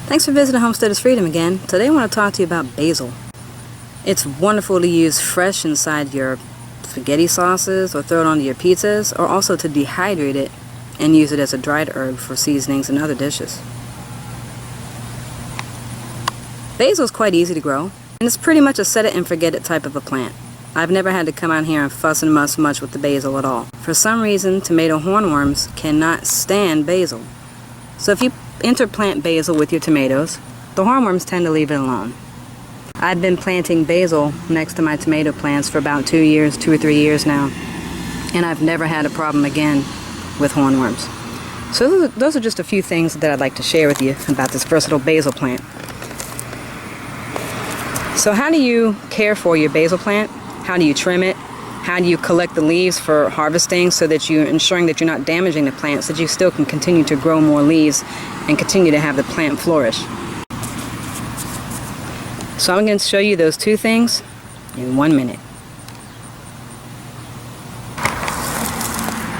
Thanks for visiting Homesteaders Freedom again. Today I want to talk to you about basil. It's wonderful to use fresh inside your spaghetti sauces or throw it onto your pizzas, or also to dehydrate it and use it as a dried herb for seasonings and other dishes. Basil is quite easy to grow, and it's pretty much a set it and forget it type of a plant. I've never had to come out here and fuss and muss much with the basil at all. For some reason, tomato hornworms cannot stand basil. So if you interplant basil with your tomatoes, the hornworms tend to leave it alone. I've been planting basil next to my tomato plants for about 2 or 3 years now, and I've never had a problem again with hornworms. So those are just a few things that I'd like to share with you about this versatile basil plant. So how do you care for your basil plant? How do you trim it? How do you collect the leaves for harvesting so that you're ensuring that you're not damaging the plant, so that you still can continue to grow more leaves and continue to have the plant flourish? So I'm going to show you those two things in 1 minute.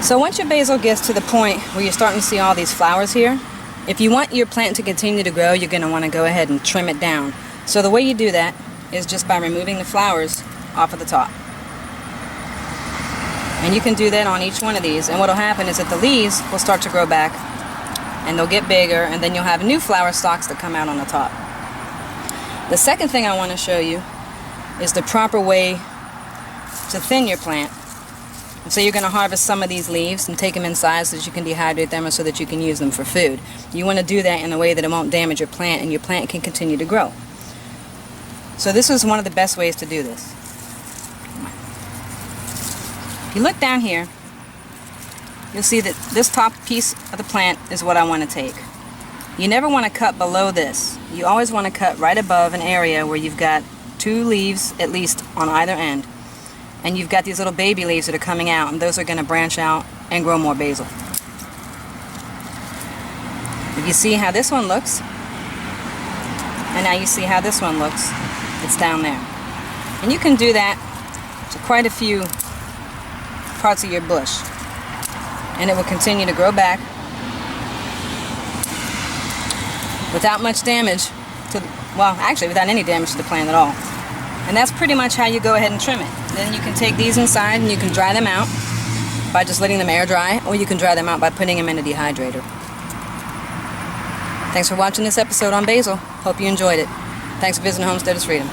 So once your basil gets to the point where you're starting to see all these flowers here, if you want your plant to continue to grow, you're going to want to go ahead and trim it down. So the way you do that is just by removing the flowers off of the top. And you can do that on each one of these, and what will happen is that the leaves will start to grow back and they'll get bigger, and then you'll have new flower stalks that come out on the top. The second thing I want to show you is the proper way to thin your plant. And so you're going to harvest some of these leaves and take them inside so that you can dehydrate them, or so that you can use them for food. You want to do that in a way that it won't damage your plant and your plant can continue to grow. So this is one of the best ways to do this. If you look down here, you'll see that this top piece of the plant is what I want to take. You never want to cut below this. You always want to cut right above an area where you've got 2 leaves at least on either end. And you've got these little baby leaves that are coming out, and those are going to branch out and grow more basil. If you see how this one looks, and now you see how this one looks, it's down there. And you can do that to quite a few parts of your bush, and it will continue to grow back without much damage to, well, actually without any damage to the plant at all. And that's pretty much how you go ahead and trim it. Then you can take these inside and you can dry them out by just letting them air dry, or you can dry them out by putting them in a dehydrator. Thanks for watching this episode on basil. Hope you enjoyed it. Thanks for visiting Homesteaders Freedom.